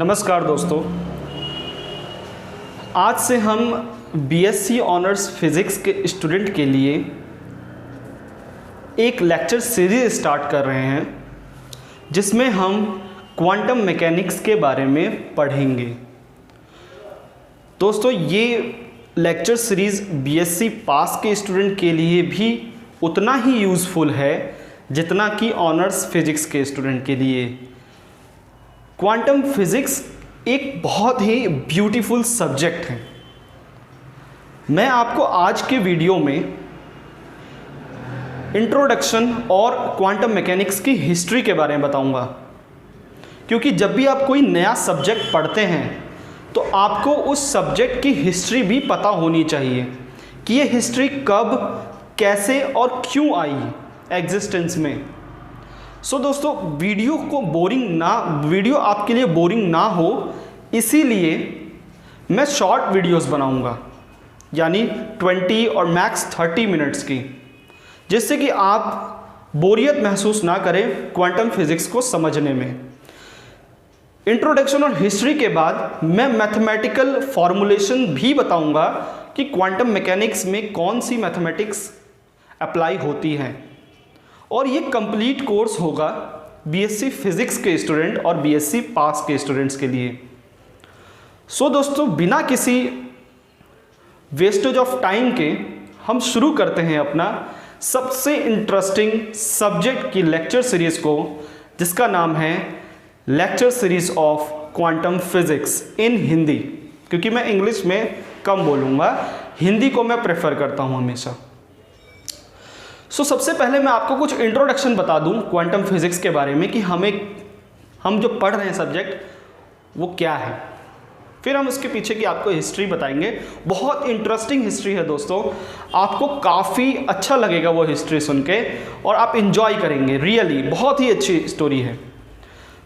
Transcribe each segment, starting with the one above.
नमस्कार दोस्तों, आज से हम बीएससी ऑनर्स फिज़िक्स के स्टूडेंट के लिए एक लेक्चर सीरीज स्टार्ट कर रहे हैं जिसमें हम क्वांटम मैकेनिक्स के बारे में पढ़ेंगे। दोस्तों, ये लेक्चर सीरीज़ बीएससी पास के स्टूडेंट के लिए भी उतना ही यूज़फुल है जितना कि ऑनर्स फिज़िक्स के स्टूडेंट के लिए। क्वांटम फिज़िक्स एक बहुत ही ब्यूटीफुल सब्जेक्ट है। मैं आपको आज के वीडियो में इंट्रोडक्शन और क्वांटम मैकेनिक्स की हिस्ट्री के बारे में बताऊंगा, क्योंकि जब भी आप कोई नया सब्जेक्ट पढ़ते हैं तो आपको उस सब्जेक्ट की हिस्ट्री भी पता होनी चाहिए कि ये हिस्ट्री कब, कैसे और क्यों आई एग्जिस्टेंस में। सो दोस्तों, वीडियो आपके लिए बोरिंग ना हो, इसीलिए मैं शॉर्ट वीडियोस बनाऊंगा, यानी 20 और मैक्स 30 मिनट्स की, जिससे कि आप बोरियत महसूस ना करें क्वांटम फिज़िक्स को समझने में। इंट्रोडक्शन और हिस्ट्री के बाद मैं मैथमेटिकल फॉर्मूलेशन भी बताऊंगा कि क्वांटम मैकेनिक्स में कौन सी मैथमेटिक्स अप्लाई होती हैं, और ये कंप्लीट कोर्स होगा बीएससी फिज़िक्स के स्टूडेंट और बीएससी पास के स्टूडेंट्स के लिए। सो दोस्तों, बिना किसी वेस्टेज ऑफ टाइम के हम शुरू करते हैं अपना सबसे इंटरेस्टिंग सब्जेक्ट की लेक्चर सीरीज़ को, जिसका नाम है lecture series of quantum physics in Hindi, क्योंकि मैं इंग्लिश में कम बोलूँगा, हिंदी को मैं प्रेफर करता हूँ हमेशा। सो सबसे पहले मैं आपको कुछ इंट्रोडक्शन बता दूं क्वांटम फिज़िक्स के बारे में कि हम जो पढ़ रहे हैं सब्जेक्ट वो क्या है। फिर हम उसके पीछे की आपको हिस्ट्री बताएंगे। बहुत इंटरेस्टिंग हिस्ट्री है दोस्तों, आपको काफ़ी अच्छा लगेगा वो हिस्ट्री सुन के, और आप इन्जॉय करेंगे। रियली बहुत ही अच्छी स्टोरी है।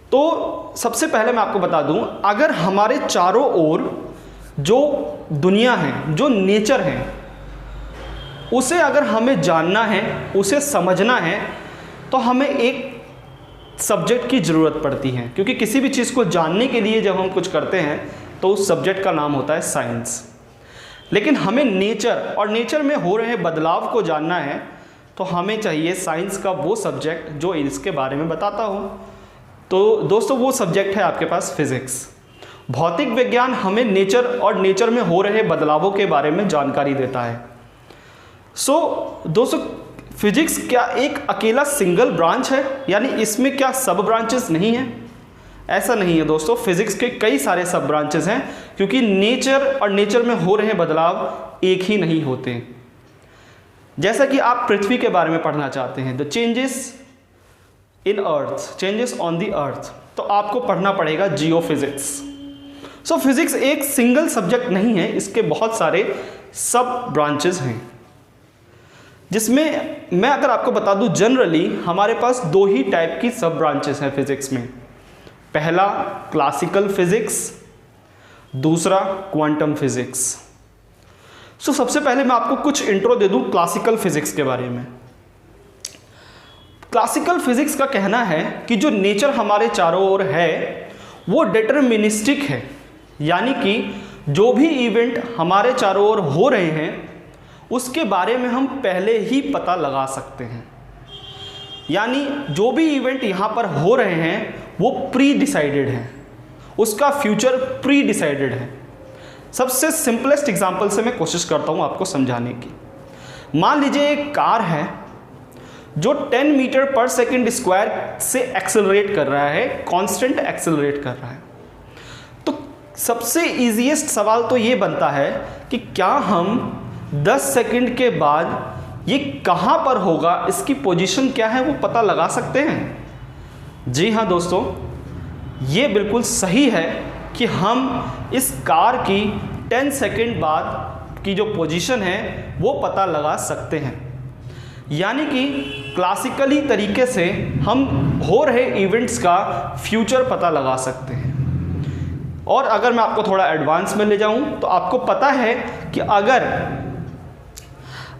तो सबसे पहले मैं आपको बता दूं, अगर हमारे चारों ओर जो दुनिया है, जो नेचर है, उसे अगर हमें जानना है, उसे समझना है, तो हमें एक सब्जेक्ट की ज़रूरत पड़ती है, क्योंकि किसी भी चीज़ को जानने के लिए जब हम कुछ करते हैं तो उस सब्जेक्ट का नाम होता है साइंस। लेकिन हमें नेचर में हो रहे बदलाव को जानना है, तो हमें चाहिए साइंस का वो सब्जेक्ट जो इसके बारे में बताता हो। तो दोस्तों, वो सब्जेक्ट है आपके पास फिज़िक्स। भौतिक विज्ञान हमें नेचर में हो रहे बदलावों के बारे में जानकारी देता है। दोस्तों, फिजिक्स क्या एक अकेला सिंगल ब्रांच है, यानी इसमें क्या सब ब्रांचेस नहीं हैं? ऐसा नहीं है दोस्तों, फिजिक्स के कई सारे सब ब्रांचेस हैं, क्योंकि नेचर में हो रहे बदलाव एक ही नहीं होते। जैसा कि आप पृथ्वी के बारे में पढ़ना चाहते हैं, the changes in earth, changes on the earth, तो आपको पढ़ना पड़ेगा जियोफिजिक्स। सो फिजिक्स एक सिंगल सब्जेक्ट नहीं है, इसके बहुत सारे सब ब्रांचेस हैं, जिसमें मैं अगर आपको बता दूं, जनरली हमारे पास दो ही टाइप की सब ब्रांचेस हैं फिज़िक्स में। पहला क्लासिकल फिज़िक्स, दूसरा क्वांटम फिज़िक्स। सो सबसे पहले मैं आपको कुछ इंट्रो दे दूं क्लासिकल फिज़िक्स के बारे में। क्लासिकल फिज़िक्स का कहना है कि जो नेचर हमारे चारों ओर है वो डिटरमिनिस्टिक है, यानी कि जो भी इवेंट हमारे चारों ओर हो रहे हैं उसके बारे में हम पहले ही पता लगा सकते हैं। यानी जो भी इवेंट यहाँ पर हो रहे हैं वो प्री डिसाइडेड है, उसका फ्यूचर प्री डिसाइडेड है। सबसे सिंपलेस्ट एग्जांपल से मैं कोशिश करता हूँ आपको समझाने की। मान लीजिए एक कार है जो 10 मीटर पर सेकेंड स्क्वायर से एक्सेलरेट कर रहा है, कांस्टेंट एक्सेलरेट कर रहा है। तो सबसे ईजीएस्ट सवाल तो ये बनता है कि क्या हम 10 सेकंड के बाद ये कहाँ पर होगा, इसकी पोजीशन क्या है, वो पता लगा सकते हैं? जी हाँ दोस्तों, ये बिल्कुल सही है कि हम इस कार की 10 सेकंड बाद की जो पोजीशन है वो पता लगा सकते हैं। यानी कि क्लासिकली तरीके से हम हो रहे इवेंट्स का फ्यूचर पता लगा सकते हैं। और अगर मैं आपको थोड़ा एडवांस में ले जाऊं तो आपको पता है कि अगर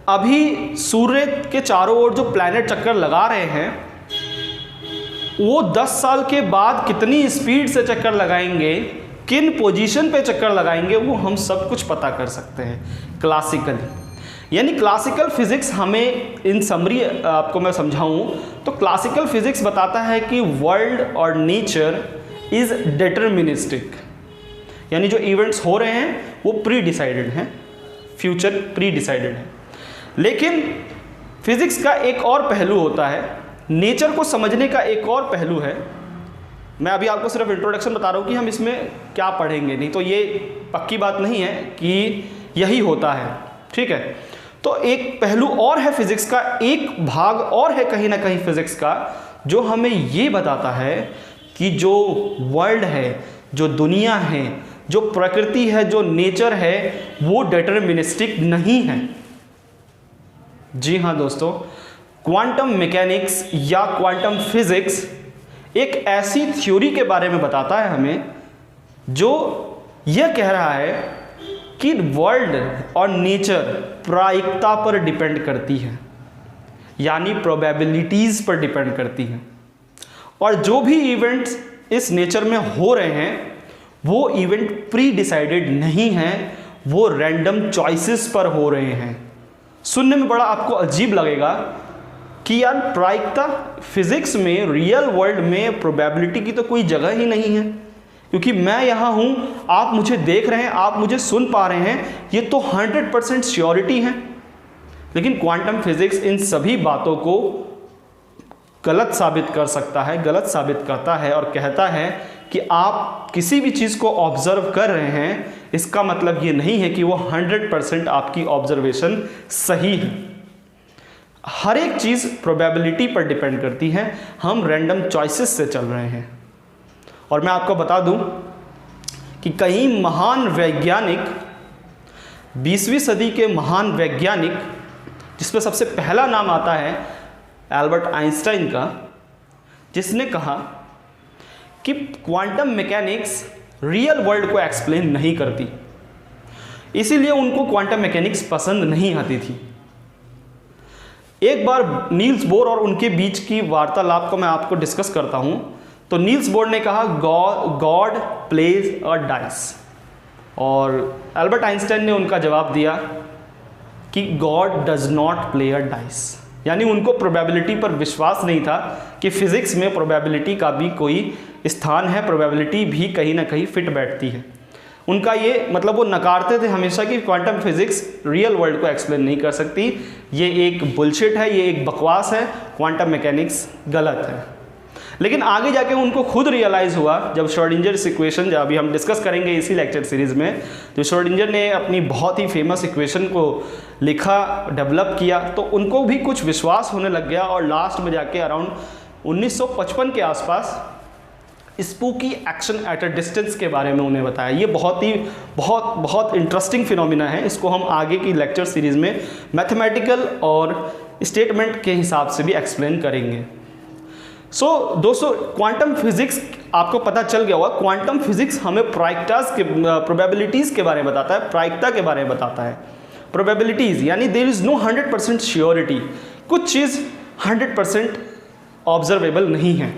अभी सूर्य के चारों ओर जो प्लैनेट चक्कर लगा रहे हैं वो 10 साल के बाद कितनी स्पीड से चक्कर लगाएंगे, किन पोजीशन पे चक्कर लगाएंगे, वो हम सब कुछ पता कर सकते हैं क्लासिकली। यानी क्लासिकल फिजिक्स हमें, इन समरी आपको मैं समझाऊं तो क्लासिकल फिजिक्स बताता है कि वर्ल्ड और नेचर इज़ डिटर्मिनिस्टिक, यानी जो इवेंट्स हो रहे हैं वो प्री डिसाइडेड हैं, फ्यूचर प्री डिसाइडेड है। लेकिन फिजिक्स का एक और पहलू होता है, नेचर को समझने का एक और पहलू है। मैं अभी आपको सिर्फ इंट्रोडक्शन बता रहा हूँ कि हम इसमें क्या पढ़ेंगे, नहीं तो ये पक्की बात नहीं है कि यही होता है, ठीक है। तो एक पहलू और है फिजिक्स का, एक भाग और है कहीं ना कहीं फिजिक्स का, जो हमें ये बताता है कि जो वर्ल्ड है, जो दुनिया है, जो प्रकृति है, जो नेचर है, वो डिटरमिनिस्टिक नहीं है। जी हाँ दोस्तों, क्वांटम मैकेनिक्स या क्वांटम फिजिक्स एक ऐसी थ्योरी के बारे में बताता है हमें जो यह कह रहा है कि वर्ल्ड और नेचर प्रायिकता पर डिपेंड करती है, यानी प्रोबेबिलिटीज़ पर डिपेंड करती हैं। और जो भी इवेंट्स इस नेचर में हो रहे हैं वो इवेंट प्री डिसाइडेड नहीं हैं, वो रैंडम चॉइसेस पर हो रहे हैं। सुनने में बड़ा आपको अजीब लगेगा कि यार प्रायिकता, फिजिक्स में, रियल वर्ल्ड में प्रोबेबिलिटी की तो कोई जगह ही नहीं है, क्योंकि मैं यहाँ हूँ, आप मुझे देख रहे हैं, आप मुझे सुन पा रहे हैं, ये तो 100% श्योरिटी है। लेकिन क्वांटम फिजिक्स इन सभी बातों को गलत साबित कर सकता है, गलत साबित करता है और कहता है कि आप किसी भी चीज़ को ऑब्जर्व कर रहे हैं, इसका मतलब ये नहीं है कि वो 100% आपकी ऑब्जर्वेशन सही है। हर एक चीज़ प्रोबेबिलिटी पर डिपेंड करती है, हम रैंडम चॉइसेस से चल रहे हैं। और मैं आपको बता दूं कि कई महान वैज्ञानिक, 20वीं सदी के महान वैज्ञानिक, जिसमें सबसे पहला नाम आता है एल्बर्ट आइंस्टाइन का, जिसने कहा कि क्वांटम मैकेनिक्स रियल वर्ल्ड को एक्सप्लेन नहीं करती, इसीलिए उनको क्वांटम मैकेनिक्स पसंद नहीं आती थी। एक बार नील्स बोर और उनके बीच की वार्तालाप को मैं आपको डिस्कस करता हूं। तो नील्स बोर ने कहा गॉड प्लेज अ डाइस, और एल्बर्ट आइंस्टाइन ने उनका जवाब दिया कि God does not play a dice. यानी उनको प्रोबेबिलिटी पर विश्वास नहीं था कि फिजिक्स में प्रोबेबिलिटी का भी कोई स्थान है, प्रोबेबिलिटी भी कहीं ना कहीं फिट बैठती है। उनका ये मतलब, वो नकारते थे हमेशा कि क्वांटम फिजिक्स रियल वर्ल्ड को एक्सप्लेन नहीं कर सकती, ये एक बुलशिट है, ये एक बकवास है, क्वांटम मैकेनिक्स गलत है। लेकिन आगे जाके उनको खुद रियलाइज़ हुआ, जब श्रोडिंजर्स इक्वेशन, जब अभी हम डिस्कस करेंगे इसी लेक्चर सीरीज़ में, तो श्रोडिंजर ने अपनी बहुत ही फेमस इक्वेशन को लिखा, डेवलप किया, तो उनको भी कुछ विश्वास होने लग गया। और लास्ट में जाके अराउंड 1955 के आसपास spooky action at a distance के बारे में उन्हें बताया। ये बहुत इंटरेस्टिंग फिनोमिना है, इसको हम आगे की लेक्चर सीरीज़ में मैथमेटिकल और स्टेटमेंट के हिसाब से भी एक्सप्लेन करेंगे। सो दोस्तों, क्वांटम फिजिक्स आपको पता चल गया होगा, क्वांटम फिजिक्स हमें प्रायिकताज के, प्रोबेबिलिटीज़ के बारे में बताता है, प्रायिकता के बारे में बताता है। प्रोबेबिलिटीज़ यानी देयर इज़ नो 100% श्योरिटी, कुछ चीज़ 100% ऑब्जर्वेबल नहीं है।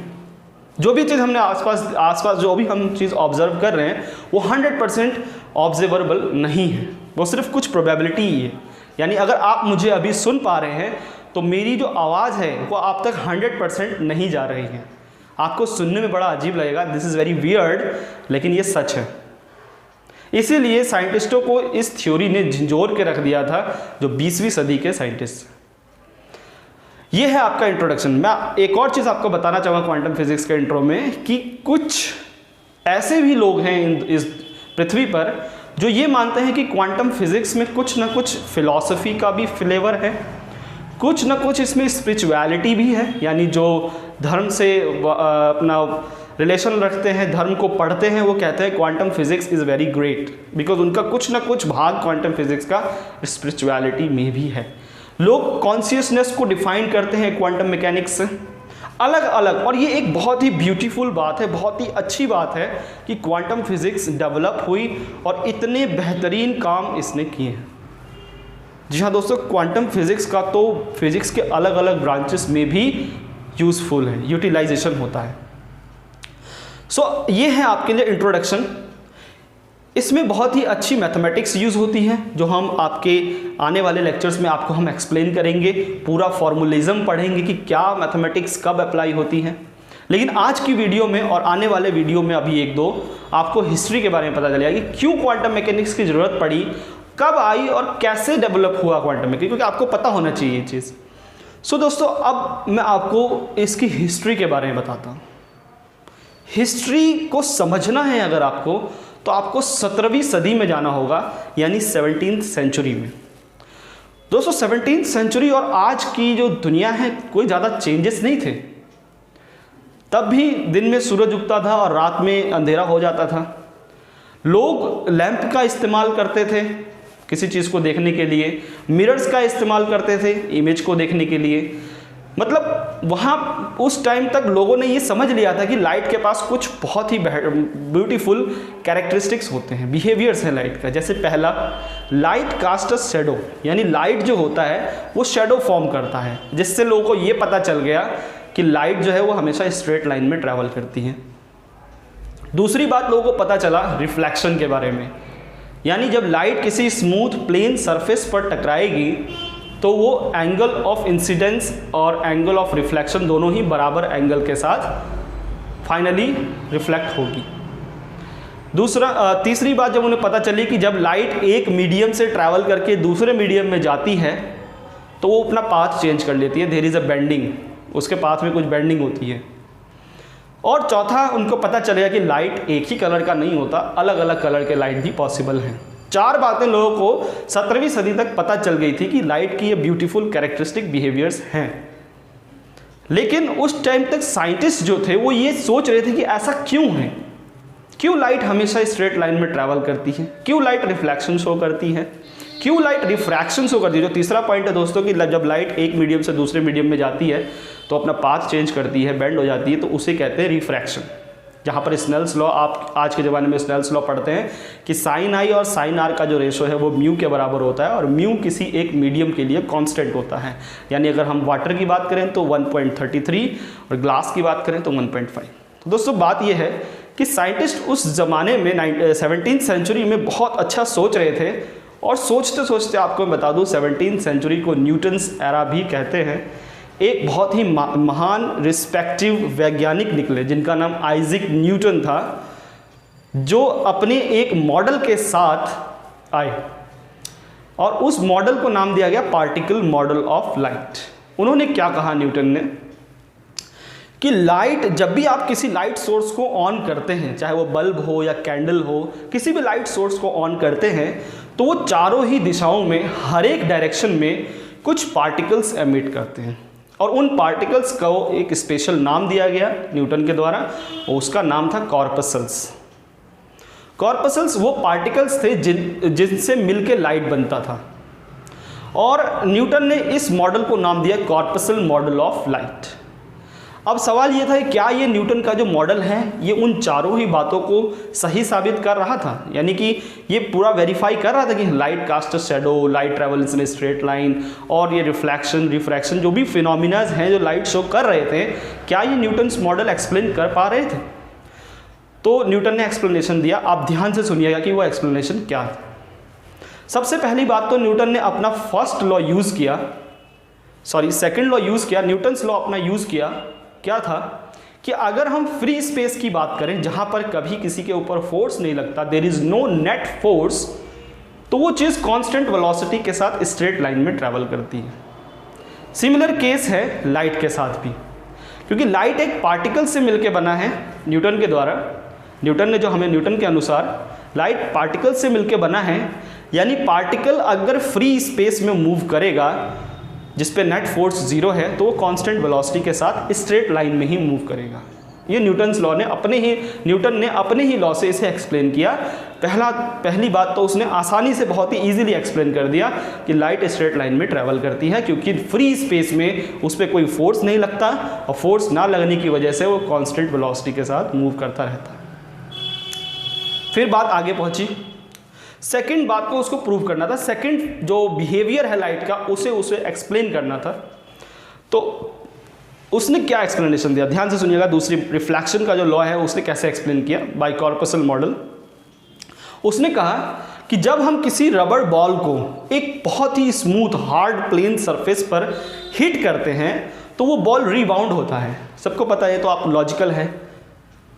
जो भी चीज़ हमने आसपास जो भी हम चीज़ ऑब्जर्व कर रहे हैं वो 100% ऑब्जर्वेबल नहीं है, वो सिर्फ कुछ प्रोबेबिलिटी ही है। यानी अगर आप मुझे अभी सुन पा रहे हैं तो मेरी जो आवाज़ है वो आप तक 100% नहीं जा रही है। आपको सुनने में बड़ा अजीब लगेगा, दिस इज़ वेरी वियर्ड, लेकिन ये सच है। इसीलिए साइंटिस्टों को इस थ्योरी ने झंझोर के रख दिया था, जो 20वीं सदी के साइंटिस्ट। ये है आपका इंट्रोडक्शन। मैं एक और चीज़ आपको बताना चाहूँगा क्वांटम फिजिक्स के इंट्रो में, कि कुछ ऐसे भी लोग हैं इस पृथ्वी पर जो ये मानते हैं कि क्वांटम फिजिक्स में कुछ ना कुछ फिलॉसफी का भी फ्लेवर है, कुछ ना कुछ इसमें स्पिरिचुअलिटी भी है। यानी जो धर्म से अपना रिलेशन रखते हैं, धर्म को पढ़ते हैं, वो कहते हैं quantum physics is very great, because उनका कुछ ना कुछ भाग क्वांटम फिजिक्स का स्पिरिचुअलिटी में भी है। लोग कॉन्शियसनेस को डिफाइन करते हैं क्वांटम मैकेनिक्स से अलग अलग। और ये एक बहुत ही ब्यूटीफुल बात है, बहुत ही अच्छी बात है कि क्वांटम फिजिक्स डेवलप हुई और इतने बेहतरीन काम इसने किए हैं। जी हाँ दोस्तों, क्वांटम फिजिक्स का तो फिजिक्स के अलग अलग ब्रांचेस में भी यूज़फुल है, यूटिलाइजेशन होता है। सो ये है आपके लिए इंट्रोडक्शन। इसमें बहुत ही अच्छी मैथमेटिक्स यूज़ होती है जो हम आपके आने वाले लेक्चर्स में आपको हम एक्सप्लेन करेंगे, पूरा फॉर्मुलिज्म पढ़ेंगे कि क्या मैथमेटिक्स कब अप्लाई होती है। लेकिन आज की वीडियो में और आने वाले वीडियो में अभी एक दो आपको हिस्ट्री के बारे में पता चलेगा कि क्यों क्वांटम मैकेनिक्स की ज़रूरत पड़ी, कब आई और कैसे डेवलप हुआ क्वांटम मैकेनिक्स, क्योंकि आपको पता होना चाहिए ये चीज़। सो दोस्तों, अब मैं आपको इसकी हिस्ट्री के बारे में बताता हूँ। हिस्ट्री को समझना है अगर आपको, तो आपको 17वीं सदी में जाना होगा, यानी 17th सेंचुरी में। दोस्तों 17th सेंचुरी और आज की जो दुनिया है कोई ज़्यादा चेंजेस नहीं थे। तब भी दिन में सूरज उगता था और रात में अंधेरा हो जाता था। लोग लैंप का इस्तेमाल करते थे किसी चीज़ को देखने के लिए, मिरर्स का इस्तेमाल करते थे इमेज को देखने के लिए। मतलब वहाँ उस टाइम तक लोगों ने ये समझ लिया था कि लाइट के पास कुछ बहुत ही ब्यूटीफुल कैरेक्टरिस्टिक्स होते हैं, बिहेवियर्स हैं लाइट का। जैसे पहला, लाइट कास्ट अ शैडो, यानी लाइट जो होता है वो शैडो फॉर्म करता है, जिससे लोगों को ये पता चल गया कि लाइट जो है वो हमेशा स्ट्रेट लाइन में ट्रैवल करती है। दूसरी बात लोगों को पता चला रिफ्लेक्शन के बारे में, यानी जब लाइट किसी स्मूथ प्लेन सरफेस पर टकराएगी तो वो एंगल ऑफ इंसिडेंस और एंगल ऑफ रिफ्लेक्शन दोनों ही बराबर एंगल के साथ फाइनली रिफ्लेक्ट होगी। तीसरी बात जब उन्हें पता चली कि जब लाइट एक मीडियम से ट्रैवल करके दूसरे मीडियम में जाती है तो वो अपना पाथ चेंज कर लेती है, देयर इज़ अ बेंडिंग, उसके पाथ में कुछ बेंडिंग होती है। और चौथा, उनको पता चलेगा कि लाइट एक ही कलर का नहीं होता, अलग अलग कलर के लाइट भी पॉसिबल हैं। 4 बातें लोगों को 17वीं सदी तक पता चल गई थी कि लाइट की ये ब्यूटीफुल कैरेक्टरिस्टिक बिहेवियर्स हैं। लेकिन उस टाइम तक साइंटिस्ट जो थे वो ये सोच रहे थे कि ऐसा क्यों है, क्यों लाइट हमेशा स्ट्रेट लाइन में ट्रैवल करती है, क्यों लाइट रिफ्लेक्शन शो करती है, क्यों लाइट रिफ्रैक्शन शो करती है। जो तीसरा पॉइंट है दोस्तों कि जब लाइट एक मीडियम से दूसरे मीडियम में जाती है तो अपना पाथ चेंज करती है, बेंड हो जाती है, तो उसे कहते हैं रिफ्रैक्शन। जहाँ पर स्नेल्स लॉ, आप आज के ज़माने में स्नेल्स लॉ पढ़ते हैं कि साइन आई और साइन आर का जो रेशो है वो म्यू के बराबर होता है, और म्यू किसी एक मीडियम के लिए कांस्टेंट होता है। यानी अगर हम वाटर की बात करें तो 1.33 और ग्लास की बात करें तो 1.5। तो दोस्तों बात ये है कि साइंटिस्ट उस ज़माने में 17th सेंचुरी में बहुत अच्छा सोच रहे थे, और सोचते सोचते आपको मैं बता दूँ 17th सेंचुरी को न्यूटन्स एरा भी कहते हैं। एक बहुत ही महान रिस्पेक्टिव वैज्ञानिक निकले जिनका नाम आइजैक न्यूटन था, जो अपने एक मॉडल के साथ आए और उस मॉडल को नाम दिया गया पार्टिकल मॉडल ऑफ लाइट। उन्होंने क्या कहा न्यूटन ने कि लाइट, जब भी आप किसी लाइट सोर्स को ऑन करते हैं, चाहे वो बल्ब हो या कैंडल हो, किसी भी लाइट सोर्स को ऑन करते हैं तो वो चारों ही दिशाओं में हर एक डायरेक्शन में कुछ पार्टिकल्स एमिट करते हैं, और उन पार्टिकल्स को एक स्पेशल नाम दिया गया न्यूटन के द्वारा, और उसका नाम था कॉर्पसल्स। कॉर्पसल्स वो पार्टिकल्स थे जिनसे मिलके लाइट बनता था, और न्यूटन ने इस मॉडल को नाम दिया कॉर्पसल मॉडल ऑफ लाइट। अब सवाल ये था कि क्या ये न्यूटन का जो मॉडल है ये उन चारों ही बातों को सही साबित कर रहा था, यानी कि ये पूरा वेरीफाई कर रहा था कि light cast a shadow, light travels in straight line, और ये रिफ्लेक्शन, रिफ्रैक्शन जो भी फिनोमिनाज हैं जो लाइट शो कर रहे थे, क्या ये न्यूटन्स मॉडल एक्सप्लेन कर पा रहे थे? तो न्यूटन ने एक्सप्लेनेशन दिया। आप ध्यान से सुनिएगा कि वो एक्सप्लेनेशन क्या था। सबसे पहली बात तो न्यूटन ने अपना फर्स्ट लॉ यूज़ किया, सेकेंड लॉ यूज़ किया, न्यूटन्स लॉ अपना यूज़ किया। क्या था कि अगर हम फ्री स्पेस की बात करें जहां पर कभी किसी के ऊपर फोर्स नहीं लगता, there is no net force, तो वो चीज़ कांस्टेंट वेलोसिटी के साथ स्ट्रेट लाइन में ट्रैवल करती है। सिमिलर केस है लाइट के साथ भी, क्योंकि लाइट एक पार्टिकल से मिलकर बना है न्यूटन के द्वारा। न्यूटन ने जो हमें न्यूटन के अनुसार लाइट पार्टिकल से मिलकर बना है, यानी पार्टिकल अगर फ्री स्पेस में मूव करेगा जिस पे नेट फोर्स 0 है तो वो कांस्टेंट वेलोसिटी के साथ स्ट्रेट लाइन में ही मूव करेगा। ये न्यूटन्स लॉ ने न्यूटन ने अपने ही लॉ से इसे एक्सप्लेन किया। पहली बात तो उसने आसानी से बहुत ही इजीली एक्सप्लेन कर दिया कि लाइट स्ट्रेट लाइन में ट्रैवल करती है, क्योंकि फ्री स्पेस में उस पर कोई फोर्स नहीं लगता, और फोर्स ना लगने की वजह से वो कांस्टेंट वेलोसिटी के साथ मूव करता रहता है। फिर बात आगे पहुंची, सेकंड बात को उसको प्रूव करना था, सेकंड जो बिहेवियर है लाइट का उसे एक्सप्लेन करना था। तो उसने क्या एक्सप्लेनेशन दिया, ध्यान से सुनिएगा। दूसरी रिफ्लेक्शन का जो लॉ है उसने कैसे एक्सप्लेन किया, बाय कॉर्पसल मॉडल। उसने कहा कि जब हम किसी रबर बॉल को एक बहुत ही स्मूथ हार्ड प्लेन सरफेस पर हिट करते हैं तो वो बॉल रिबाउंड होता है, सबको पता है, तो आप लॉजिकल है।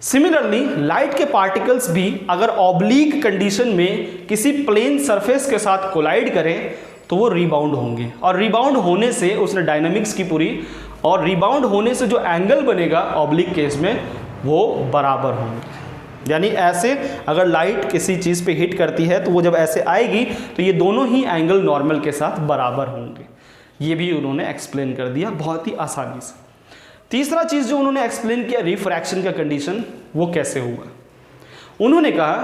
सिमिलरली लाइट के पार्टिकल्स भी अगर ऑब्लीक कंडीशन में किसी प्लेन सरफेस के साथ कोलाइड करें तो वो रिबाउंड होंगे, और रिबाउंड होने से उसने डायनामिक्स की पूरी, और रिबाउंड होने से जो एंगल बनेगा ऑब्लिक केस में वो बराबर होंगे। यानी ऐसे अगर लाइट किसी चीज़ पे हिट करती है तो वो जब ऐसे आएगी तो ये दोनों ही एंगल नॉर्मल के साथ बराबर होंगे। ये भी उन्होंने एक्सप्लेन कर दिया बहुत ही आसानी से। तीसरा चीज़ जो उन्होंने एक्सप्लेन किया, रिफ्रैक्शन का कंडीशन, वो कैसे हुआ। उन्होंने कहा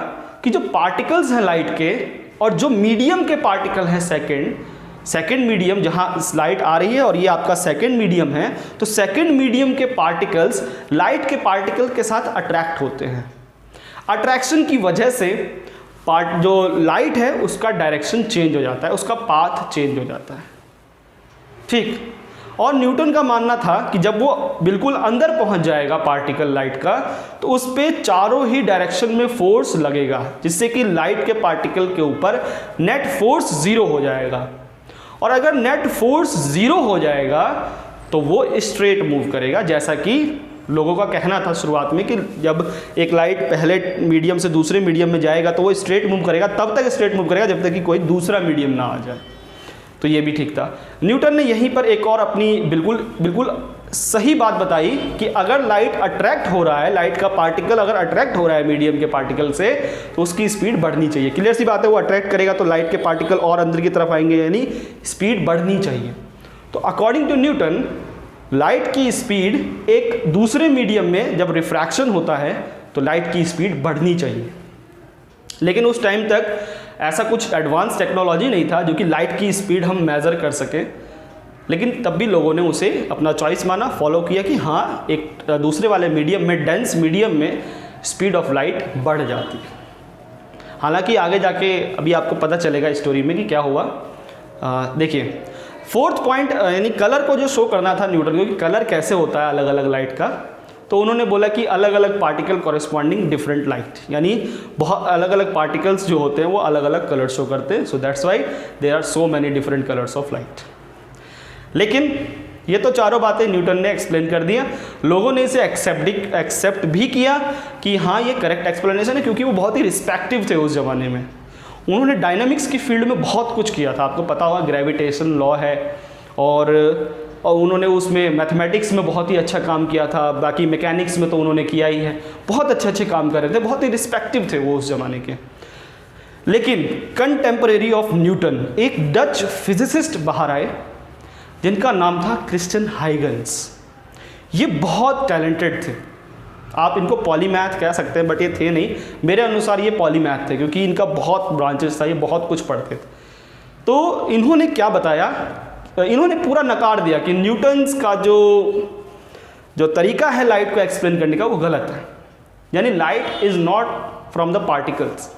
कि जो पार्टिकल्स हैं लाइट के और जो मीडियम के पार्टिकल हैं सेकेंड मीडियम, जहाँ लाइट आ रही है और ये आपका सेकेंड मीडियम है, तो सेकेंड मीडियम के पार्टिकल्स लाइट के पार्टिकल के साथ अट्रैक्ट होते हैं। अट्रैक्शन की वजह से जो लाइट है उसका डायरेक्शन चेंज हो जाता है, उसका पाथ चेंज हो जाता है, ठीक। और न्यूटन का मानना था कि जब वो बिल्कुल अंदर पहुंच जाएगा पार्टिकल लाइट का, तो उस पर चारों ही डायरेक्शन में फोर्स लगेगा, जिससे कि लाइट के पार्टिकल के ऊपर नेट फोर्स 0 हो जाएगा। और अगर नेट फोर्स 0 हो जाएगा तो वो स्ट्रेट मूव करेगा, जैसा कि लोगों का कहना था शुरुआत में कि जब एक लाइट पहले मीडियम से दूसरे मीडियम में जाएगा तो वो स्ट्रेट मूव करेगा, तब तक स्ट्रेट मूव करेगा जब तक कि कोई दूसरा मीडियम ना आ जाए। तो ये भी ठीक था। न्यूटन ने यहीं पर एक और अपनी बिल्कुल सही बात बताई कि अगर लाइट अट्रैक्ट हो रहा है, लाइट का पार्टिकल अगर अट्रैक्ट हो रहा है मीडियम के पार्टिकल से, तो उसकी स्पीड बढ़नी चाहिए। क्लियर सी बात है, वो अट्रैक्ट करेगा तो लाइट के पार्टिकल और अंदर की तरफ आएंगे, यानी स्पीड बढ़नी चाहिए। तो अकॉर्डिंग टू न्यूटन लाइट की स्पीड एक दूसरे मीडियम में जब रिफ्रैक्शन होता है तो लाइट की स्पीड बढ़नी चाहिए। लेकिन उस टाइम तक ऐसा कुछ एडवांस टेक्नोलॉजी नहीं था जो कि लाइट की स्पीड हम मेज़र कर सकें, लेकिन तब भी लोगों ने उसे अपना चॉइस माना, फॉलो किया कि हाँ एक दूसरे वाले मीडियम में, डेंस मीडियम में स्पीड ऑफ लाइट बढ़ जाती है। हालांकि आगे जाके अभी आपको पता चलेगा स्टोरी में कि क्या हुआ। देखिए फोर्थ पॉइंट, यानी कलर को जो शो करना था न्यूटन को कि कलर कैसे होता है अलग अलग लाइट का, तो उन्होंने बोला कि अलग अलग पार्टिकल कॉरेस्पॉन्डिंग डिफरेंट लाइट, यानी बहुत अलग अलग पार्टिकल्स जो होते हैं वो अलग अलग कलर शो करते हैं। So that's why there are so many different colours of light. लेकिन ये तो चारों बातें न्यूटन ने एक्सप्लेन कर दिया, लोगों ने इसे एक्सेप्ट भी किया कि हाँ ये करेक्ट एक्सप्लेनेशन है, क्योंकि वो बहुत ही रिस्पेक्टिव थे उस ज़माने में। उन्होंने डायनामिक्स की फील्ड में बहुत कुछ किया था, आपको पता होगा ग्रेविटेशन लॉ है, और उन्होंने उसमें मैथमेटिक्स में बहुत ही अच्छा काम किया था, बाकी मैकेनिक्स में तो उन्होंने किया ही है, बहुत अच्छे काम कर रहे थे, बहुत ही रिस्पेक्टिव थे वो उस ज़माने के। लेकिन कंटेम्परेरी ऑफ न्यूटन एक डच फिजिसिस्ट बाहर आए जिनका नाम था क्रिश्चियन हाइगन्स। ये बहुत टैलेंटेड थे, आप इनको पॉलीमैथ कह सकते हैं, बट ये थे नहीं, मेरे अनुसार ये पॉलीमैथ थे, क्योंकि इनका बहुत ब्रांचेस था, ये बहुत कुछ पढ़ते थे। तो इन्होंने क्या बताया, इन्होंने पूरा नकार दिया कि न्यूटन्स का जो तरीका है लाइट को एक्सप्लेन करने का वो गलत है। यानी light is not from the particles,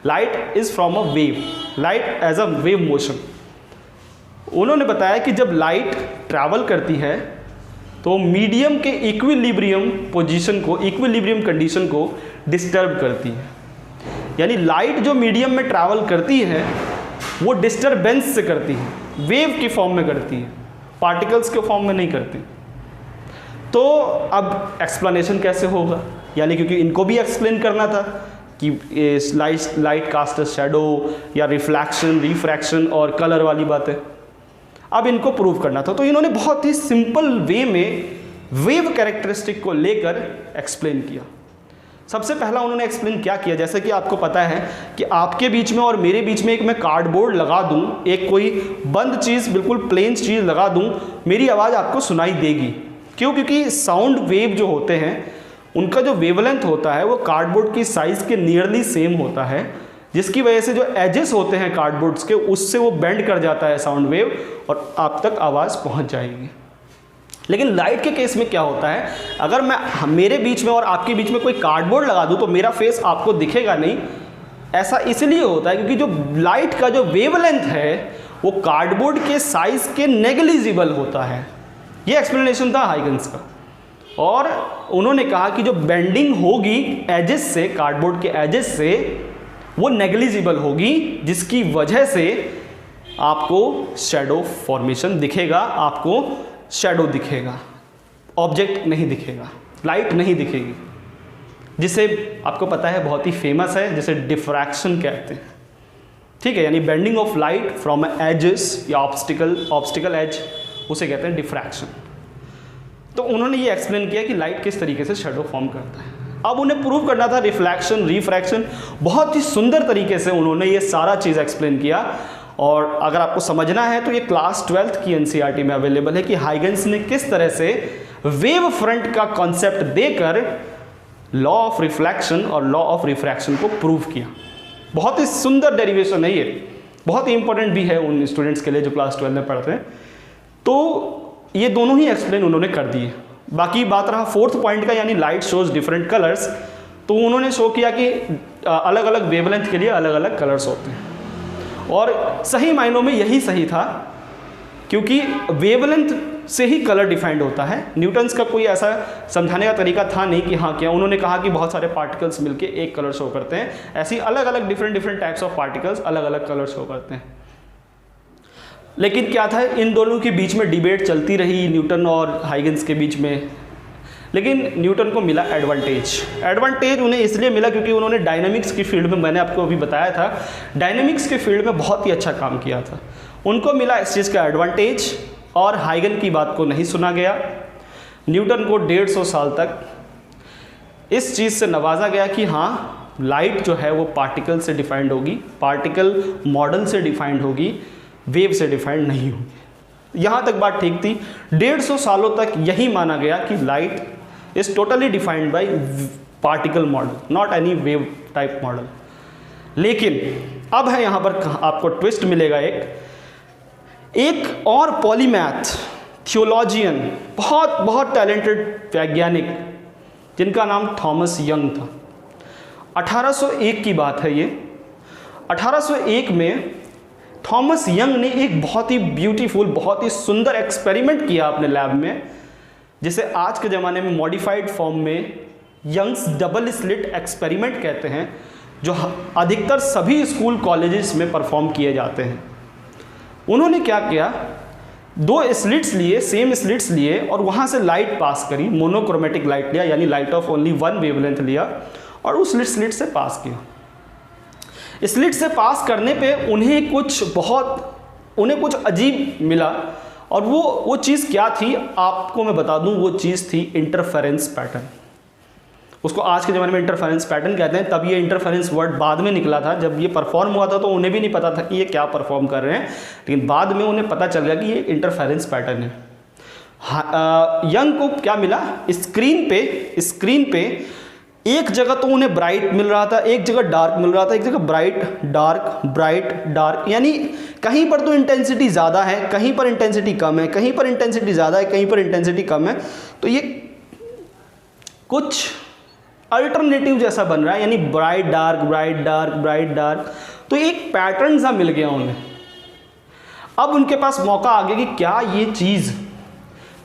light is from a wave, light as a wave motion. उन्होंने बताया कि जब लाइट ट्रैवल करती है तो मीडियम के इक्विलिब्रियम पोजीशन को, इक्विलिब्रियम कंडीशन को डिस्टर्ब करती है। यानी लाइट जो मीडियम में ट्रैवल करती है वो डिस्टर्बेंस से करती है, वेव की फॉर्म में करती है, पार्टिकल्स के फॉर्म में नहीं करती। तो अब एक्सप्लेनेशन कैसे होगा, यानी क्योंकि इनको भी एक्सप्लेन करना था कि लाइट कास्ट शैडो या रिफ्लेक्शन, रिफ्रैक्शन और कलर वाली बातें, अब इनको प्रूव करना था। तो इन्होंने बहुत ही सिंपल वे में वेव कैरेक्टरिस्टिक को लेकर एक्सप्लेन किया। सबसे पहला उन्होंने एक्सप्लेन क्या किया, जैसे कि आपको पता है कि आपके बीच में और मेरे बीच में एक मैं कार्डबोर्ड लगा दूं, एक कोई बंद चीज़, बिल्कुल प्लेन चीज़ लगा दूं, मेरी आवाज़ आपको सुनाई देगी। क्यों? क्योंकि साउंड वेव जो होते हैं उनका जो वेवलेंथ होता है वो कार्डबोर्ड की साइज़ के नियरली सेम होता है, जिसकी वजह से जो एजेस होते हैं कार्डबोर्ड्स के उससे वो बेंड कर जाता है साउंड वेव और आप तक आवाज़ पहुंच जाएगी। लेकिन लाइट के केस में क्या होता है, अगर मैं मेरे बीच में और आपके बीच में कोई कार्डबोर्ड लगा दूं तो मेरा फेस आपको दिखेगा नहीं। ऐसा इसलिए होता है क्योंकि जो लाइट का जो वेवलेंथ है वो कार्डबोर्ड के साइज़ के नेग्लिजिबल होता है। ये एक्सप्लेनेशन था हाइगन्स का। और उन्होंने कहा कि जो बेंडिंग होगी एजेस से, कार्डबोर्ड के एजेस से, वो नेग्लिजिबल होगी, जिसकी वजह से आपको शैडो फॉर्मेशन दिखेगा, आपको शैडो दिखेगा, ऑब्जेक्ट नहीं दिखेगा, लाइट नहीं दिखेगी, जिसे आपको पता है बहुत ही फेमस है, जिसे डिफ्रैक्शन कहते हैं। ठीक है, यानी bending of light from edges या ऑब्स्टिकल एज, उसे कहते हैं डिफ्रैक्शन। तो उन्होंने ये एक्सप्लेन किया कि लाइट किस तरीके से शैडो फॉर्म करता है। अब उन्हें प्रूव करना था रिफ्लैक्शन, रिफ्रैक्शन, बहुत ही सुंदर तरीके से उन्होंने ये सारा चीज़ एक्सप्लेन किया। और अगर आपको समझना है तो ये क्लास 12th की एनसीईआरटी में अवेलेबल है कि हाइगन्स ने किस तरह से वेव फ्रंट का कॉन्सेप्ट देकर लॉ ऑफ रिफ्लेक्शन और लॉ ऑफ रिफ्रैक्शन को प्रूव किया। बहुत ही सुंदर डेरिवेशन है ये, बहुत ही इंपॉर्टेंट भी है उन स्टूडेंट्स के लिए जो क्लास 12 में पढ़ते हैं। तो ये दोनों ही एक्सप्लेन उन्होंने कर दिए। बाकी बात रहा 4th पॉइंट का, यानी लाइट शोज डिफरेंट कलर्स। तो उन्होंने शो किया कि अलग अलग वेवलेंथ के लिए अलग अलग कलर्स होते हैं, और सही मायनों में यही सही था, क्योंकि वेवलेंथ से ही कलर डिफाइंड होता है। न्यूटन्स का कोई ऐसा समझाने का तरीका था नहीं कि हाँ क्या, उन्होंने कहा कि बहुत सारे पार्टिकल्स मिलके एक कलर शो करते हैं, ऐसी अलग अलग डिफरेंट टाइप्स ऑफ पार्टिकल्स अलग अलग कलर शो करते हैं। लेकिन क्या था, इन दोनों के बीच में डिबेट चलती रही, न्यूटन और हाइगन्स के बीच में। लेकिन न्यूटन को मिला एडवांटेज उन्हें इसलिए मिला क्योंकि उन्होंने डायनामिक्स की फील्ड में, मैंने आपको अभी बताया था, डायनामिक्स के फील्ड में बहुत ही अच्छा काम किया था। उनको मिला इस चीज़ का एडवांटेज, और हाइगन की बात को नहीं सुना गया। न्यूटन को 150 साल तक इस चीज़ से नवाजा गया कि हाँ, लाइट जो है वो पार्टिकल से डिफाइंड होगी, पार्टिकल मॉडल से डिफाइंड होगी, वेव से डिफाइंड नहीं होगी। यहाँ तक बात ठीक थी। 150 सालों तक यही माना गया कि light is totally defined by particle model, not any wave type model. लेकिन अब है यहाँ पर आपको ट्विस्ट मिलेगा। एक और पॉलीमैथ, थियोलॉजियन, बहुत टैलेंटेड वैज्ञानिक, जिनका नाम थॉमस यंग था। 1801 की बात है ये। 1801 में थॉमस यंग ने एक बहुत ही ब्यूटीफुल, बहुत ही सुंदर एक्सपेरिमेंट किया अपने लैब में, जिसे आज के ज़माने में मॉडिफाइड फॉर्म में यंग्स डबल स्लिट एक्सपेरिमेंट कहते हैं, जो अधिकतर सभी स्कूल कॉलेजेस में परफॉर्म किए जाते हैं। उन्होंने क्या किया, 2 स्लिट्स लिए, सेम स्लिट्स लिए, और वहाँ से लाइट पास करी, मोनोक्रोमेटिक लाइट लिया, यानी लाइट ऑफ ओनली 1 वेवलेंथ लिया, और उस स्लिट से पास किया। स्लिट से पास करने पे उन्हें कुछ अजीब मिला, और वो चीज़ क्या थी आपको मैं बता दूं। वो चीज़ थी इंटरफेरेंस पैटर्न। उसको आज के ज़माने में इंटरफेरेंस पैटर्न कहते हैं। तब ये इंटरफेरेंस वर्ड बाद में निकला था। जब ये परफॉर्म हुआ था तो उन्हें भी नहीं पता था कि ये क्या परफॉर्म कर रहे हैं, लेकिन बाद में उन्हें पता चल गया कि ये इंटरफेरेंस पैटर्न है। यंग को क्या मिला, स्क्रीन पे एक जगह तो उन्हें ब्राइट मिल रहा था, एक जगह डार्क मिल रहा था, एक जगह ब्राइट डार्क, यानी कहीं पर तो इंटेंसिटी ज़्यादा है, कहीं पर इंटेंसिटी कम है, कहीं पर इंटेंसिटी ज़्यादा है, कहीं पर इंटेंसिटी कम है। तो ये कुछ अल्टरनेटिव जैसा बन रहा है, यानी ब्राइट डार्क। तो एक पैटर्न सा मिल गया उन्हें। अब उनके पास मौका आ गया कि क्या ये चीज़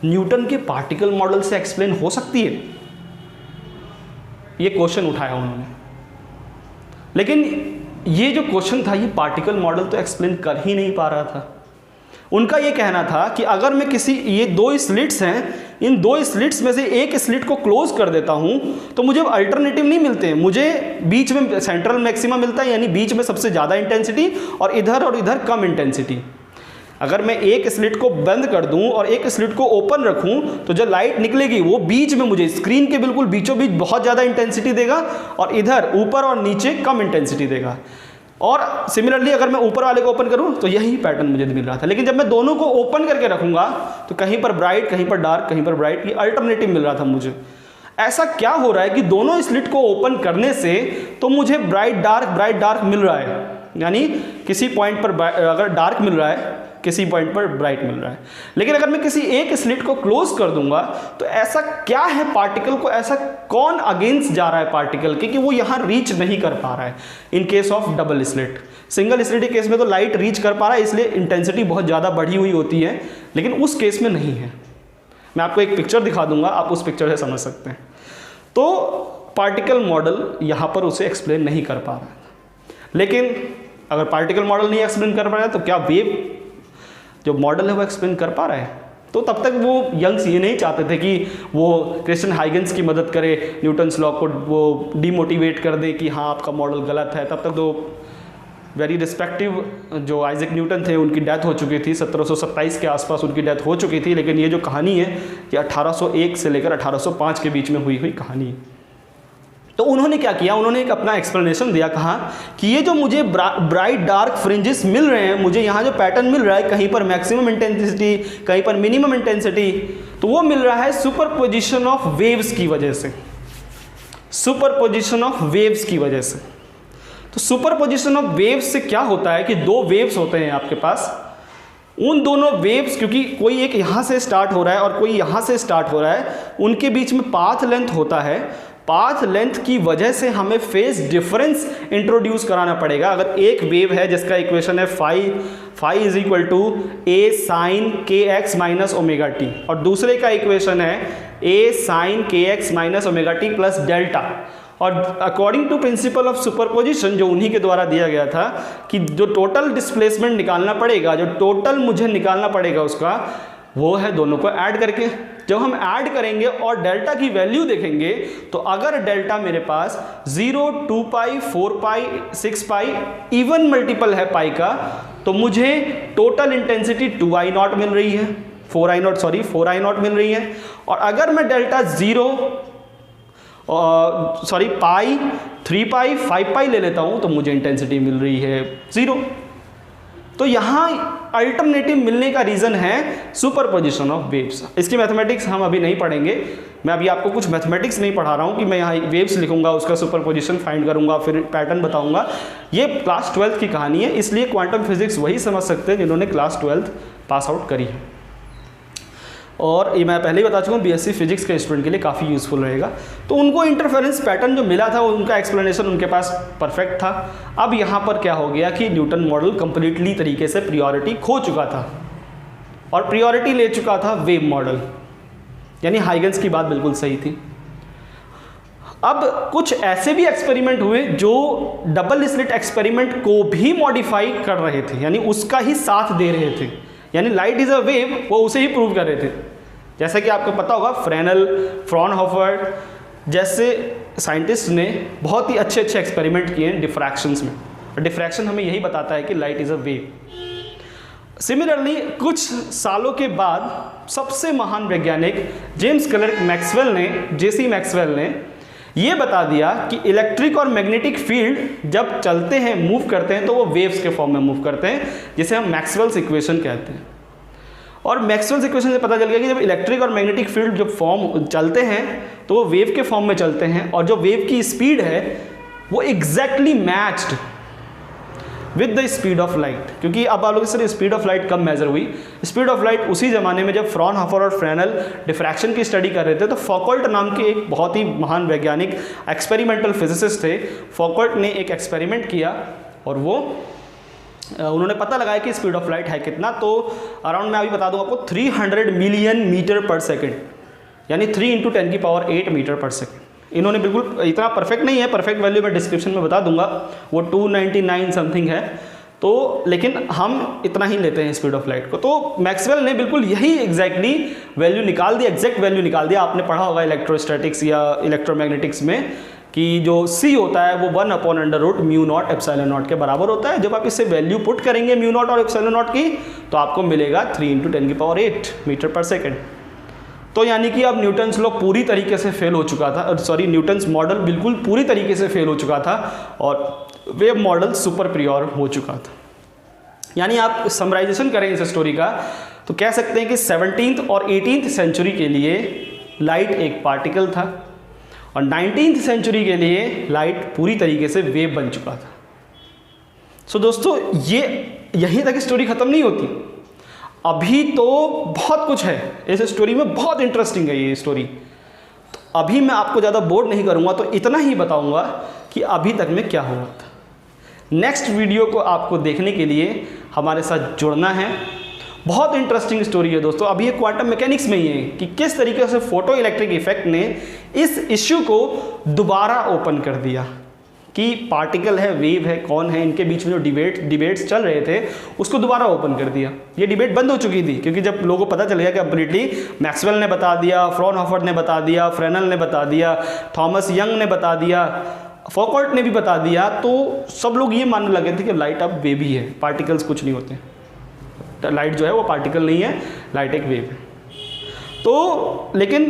न्यूटन के पार्टिकल मॉडल से एक्सप्लेन हो सकती है। ये क्वेश्चन उठाया उन्होंने, लेकिन ये जो क्वेश्चन था, ये पार्टिकल मॉडल तो एक्सप्लेन कर ही नहीं पा रहा था। उनका ये कहना था कि अगर मैं ये 2 स्लिट्स हैं, इन 2 स्लिट्स में से एक स्लिट को क्लोज कर देता हूं तो मुझे अल्टरनेटिव नहीं मिलते हैं। मुझे बीच में सेंट्रल मैक्सिमा मिलता है, यानी बीच में सबसे ज़्यादा इंटेंसिटी, और इधर कम इंटेंसिटी। अगर मैं एक स्लिट को बंद कर दूं और एक स्लिट को ओपन रखूं तो जो लाइट निकलेगी वो बीच में मुझे स्क्रीन के बिल्कुल बीचों बीच बहुत ज़्यादा इंटेंसिटी देगा, और इधर ऊपर और नीचे कम इंटेंसिटी देगा। और सिमिलरली अगर मैं ऊपर वाले को ओपन करूं तो यही पैटर्न मुझे मिल रहा था। लेकिन जब मैं दोनों को ओपन करके रखूंगा तो कहीं पर ब्राइट, कहीं पर डार्क, कहीं पर ब्राइट, ये अल्टरनेटिव मिल रहा था मुझे। ऐसा क्या हो रहा है कि दोनों स्लिट को ओपन करने से तो मुझे ब्राइट डार्क मिल रहा है, यानी किसी पॉइंट पर अगर डार्क मिल रहा है, किसी पॉइंट पर ब्राइट मिल रहा है। लेकिन अगर मैं किसी एक स्लिट को क्लोज कर दूंगा तो ऐसा क्या है, पार्टिकल को ऐसा कौन अगेंस्ट जा रहा है पार्टिकल के कि वो यहाँ रीच नहीं कर पा रहा है। In case of double slit, single slit के केस में तो लाइट रीच कर पा रहा है, इसलिए इंटेंसिटी बहुत ज़्यादा बढ़ी हुई होती है, लेकिन उस केस में नहीं है। मैं आपको एक पिक्चर दिखा दूंगा, आप उस पिक्चर से समझ सकते हैं। तो पार्टिकल मॉडल यहाँ पर उसे एक्सप्लेन नहीं कर पा रहा है। लेकिन अगर पार्टिकल मॉडल नहीं एक्सप्लेन कर पा रहा है तो क्या वेव जो मॉडल है वो एक्सप्लेन कर पा रहा है? तो तब तक वो यंग्स ये नहीं चाहते थे कि वो क्रिस्टियन हाइगन्स की मदद करे, न्यूटन्स लॉ को वो डिमोटिवेट कर दे कि हाँ आपका मॉडल गलत है। तब तक तो वेरी रिस्पेक्टिव जो आइजैक न्यूटन थे उनकी डेथ हो चुकी थी, 1727 के आसपास उनकी डेथ हो चुकी थी। लेकिन ये जो कहानी है ये 1801 से लेकर 1805 के बीच में हुई कहानी है। तो उन्होंने क्या किया, उन्होंने एक अपना एक्सप्लेनेशन दिया, कहा कि ये जो मुझे ब्राइट डार्क फ्रिंजेस मिल रहे हैं, मुझे यहाँ जो पैटर्न मिल रहा है, कहीं पर मैक्सिमम इंटेंसिटी कहीं पर मिनिमम इंटेंसिटी, तो वो मिल रहा है सुपरपोजिशन ऑफ वेव्स की वजह से, सुपरपोजिशन ऑफ वेव्स की वजह से। तो सुपरपोजिशन ऑफ वेव्स से क्या होता है कि दो वेव्स होते हैं आपके पास, उन दोनों वेव्स क्योंकि कोई एक यहाँ से स्टार्ट हो रहा है और कोई यहाँ से स्टार्ट हो रहा है, उनके बीच में पाथ लेंथ होता है। पाथ लेंथ की वजह से हमें फेज डिफरेंस इंट्रोड्यूस कराना पड़ेगा। अगर एक वेव है जिसका इक्वेशन है phi is equal to A sine k x minus omega t, और दूसरे का इक्वेशन है A sine k x minus omega t plus delta, और according to principle of superposition जो उन्हीं के द्वारा दिया गया था कि जो टोटल डिस्प्लेसमेंट निकालना पड़ेगा, जो टोटल मुझे निकालना पड़ेगा उसका, वो है दोनों को ऐड करके। जब हम ऐड करेंगे और डेल्टा की वैल्यू देखेंगे तो अगर डेल्टा मेरे पास 0, 2 पाई, 4 पाई, 6 पाई इवन मल्टीपल है पाई का, तो मुझे टोटल इंटेंसिटी 2I0 मिल रही है, 4I0 मिल रही है। और अगर मैं डेल्टा 0 पाई, 3 पाई, 5 पाई ले लेता हूं तो मुझे इंटेंसिटी मिल रही है 0। तो यहाँ अल्टरनेटिव मिलने का रीज़न है सुपरपोजिशन ऑफ वेव्स। इसकी मैथमेटिक्स हम अभी नहीं पढ़ेंगे, मैं अभी आपको कुछ मैथमेटिक्स नहीं पढ़ा रहा हूँ कि मैं यहाँ वेव्स लिखूंगा, उसका सुपरपोजिशन फाइंड करूंगा, फिर पैटर्न बताऊंगा। ये क्लास 12th की कहानी है, इसलिए क्वांटम फिजिक्स वही समझ सकते हैं जिन्होंने क्लास 12th पास आउट करी है। और ये मैं पहले ही बता चुका हूँ, बीएससी फिजिक्स के स्टूडेंट के लिए काफ़ी यूज़फुल रहेगा। तो उनको इंटरफेरेंस पैटर्न जो मिला था उनका एक्सप्लेनेशन उनके पास परफेक्ट था। अब यहाँ पर क्या हो गया कि न्यूटन मॉडल कंप्लीटली तरीके से प्रियोरिटी खो चुका था और प्रियोरिटी ले चुका था वेव मॉडल, यानी हाइगन्स की बात बिल्कुल सही थी। अब कुछ ऐसे भी एक्सपेरिमेंट हुए जो डबल स्लिट एक्सपेरिमेंट को भी मॉडिफाई कर रहे थे, यानी उसका ही साथ दे रहे थे, यानी लाइट इज़ अ वेव, वो उसे ही प्रूव कर रहे थे। जैसा कि आपको पता होगा फ्रेनल, फ्रॉनहोफर जैसे साइंटिस्ट ने बहुत ही अच्छे एक्सपेरिमेंट किए हैं डिफ्रैक्शंस में। डिफ्रैक्शन हमें यही बताता है कि light is a wave. Similarly कुछ सालों के बाद सबसे महान वैज्ञानिक जेम्स क्लर्क मैक्सवेल ने, जेसी मैक्सवेल ने ये बता दिया कि इलेक्ट्रिक और मैग्नेटिक फील्ड जब चलते हैं, मूव करते हैं, तो वो वेव्स के फॉर्म में मूव करते हैं, जिसे हम मैक्सवेल्स इक्वेशन कहते हैं। और मैक्सवेल्स इक्वेशन से पता चल गया कि जब इलेक्ट्रिक और मैग्नेटिक फील्ड जब फॉर्म चलते हैं तो वो वेव के फॉर्म में चलते हैं, और जो वेव की स्पीड है वो exactly matched with the speed of light. क्योंकि अब आप लोग सर स्पीड ऑफ लाइट कब मेजर हुई? स्पीड ऑफ लाइट उसी ज़माने में जब फ्रॉनहोफर और फ्रेनल डिफ्रैक्शन की स्टडी कर रहे थे, तो फौकॉल्ट नाम के एक बहुत ही महान वैज्ञानिक एक्सपेरिमेंटल फिजिसिस्ट थे। फौकॉल्ट ने एक एक्सपेरिमेंट किया और वो उन्होंने पता लगाया कि स्पीड ऑफ लाइट है कितना। तो अराउंड मैं अभी बता दूं आपको 300 मिलियन मीटर पर सेकेंड, यानी 3 × 10⁸ मीटर पर सेकेंड। इन्होंने बिल्कुल, इतना परफेक्ट नहीं है, परफेक्ट वैल्यू मैं डिस्क्रिप्शन में बता दूंगा, वो 299 समथिंग है, तो लेकिन हम इतना ही लेते हैं स्पीड ऑफ लाइट को। तो मैक्सवेल ने बिल्कुल यही एग्जैक्टली वैल्यू निकाल दिया, एग्जैक्ट वैल्यू निकाल दिया। आपने पढ़ा होगा इलेक्ट्रोस्टैटिक्स या इलेक्ट्रोमैग्नेटिक्स में कि जो C होता है वो 1/√μ0 ε0 के बराबर होता है। जब आप इससे वैल्यू पुट करेंगे μ0 और ε0 की, तो आपको मिलेगा 3 × 10⁸ मीटर पर सेकेंड। तो यानी कि अब न्यूटन्स लॉ पूरी तरीके से फेल हो चुका था, सॉरी न्यूटन्स मॉडल बिल्कुल पूरी तरीके से फेल हो चुका था और वेव मॉडल सुपर प्रियोर हो चुका था। यानी आप समराइजेशन करें इस स्टोरी का तो कह सकते हैं कि 17th और 18th सेंचुरी के लिए लाइट एक पार्टिकल था और 19th सेंचुरी के लिए लाइट पूरी तरीके से वेव बन चुका था। सो दोस्तों, ये यहीं तक स्टोरी ख़त्म नहीं होती, अभी तो बहुत कुछ है इस स्टोरी में, बहुत इंटरेस्टिंग है ये स्टोरी। तो अभी मैं आपको ज़्यादा बोर नहीं करूँगा, तो इतना ही बताऊँगा कि अभी तक में क्या हुआ था। नेक्स्ट वीडियो को आपको देखने के लिए हमारे साथ जुड़ना है बहुत इंटरेस्टिंग स्टोरी है दोस्तों। अभी ये क्वांटम मैकेनिक्स में ही है कि किस तरीके से फोटो इलेक्ट्रिक इफेक्ट ने इस इश्यू को दोबारा ओपन कर दिया कि पार्टिकल है, वेव है, कौन है, इनके बीच में जो डिबेट्स चल रहे थे उसको दोबारा ओपन कर दिया। ये डिबेट बंद हो चुकी थी क्योंकि जब लोगों को पता चल गया कंप्लीटली, मैक्सवेल ने बता दिया, फ्रॉनहोफर ने बता दिया, फ्रेनल ने बता दिया, थॉमस यंग ने बता दिया, फौकॉल्ट ने भी बता दिया, तो सब लोग ये मानने लगे थे कि लाइट अब वेव ही है, पार्टिकल्स कुछ नहीं होते। लाइट जो है वो पार्टिकल नहीं है, लाइट एक वेव है। तो लेकिन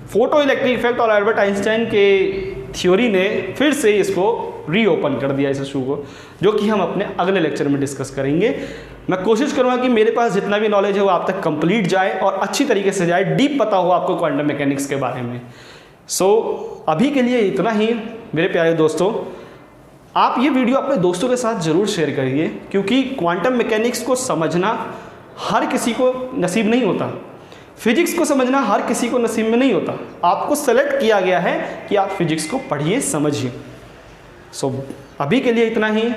फोटो इलेक्ट्रिक इफेक्ट और अल्बर्ट आइंस्टाइन के थ्योरी ने फिर से इसको रीओपन कर दिया इस इशू को, जो कि हम अपने अगले लेक्चर में डिस्कस करेंगे। मैं कोशिश करूंगा कि मेरे पास जितना भी नॉलेज है वो आप तक कंप्लीट जाए और अच्छी तरीके से जाए, डीप पता हो आपको क्वांटम मैकेनिक्स के बारे में। अभी के लिए इतना ही मेरे प्यारे दोस्तों। आप ये वीडियो अपने दोस्तों के साथ ज़रूर शेयर करिए, क्योंकि क्वांटम मैकेनिक्स को समझना हर किसी को नसीब नहीं होता, फिजिक्स को समझना हर किसी को नसीब में नहीं होता। आपको सेलेक्ट किया गया है कि आप फिजिक्स को पढ़िए, समझिए। अभी के लिए इतना ही।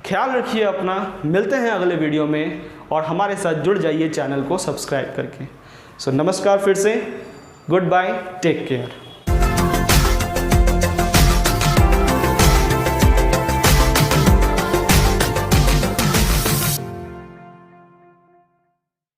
ख्याल रखिए अपना, मिलते हैं अगले वीडियो में और हमारे साथ जुड़ जाइए चैनल को सब्सक्राइब करके। नमस्कार फिर से, गुड बाय, टेक केयर।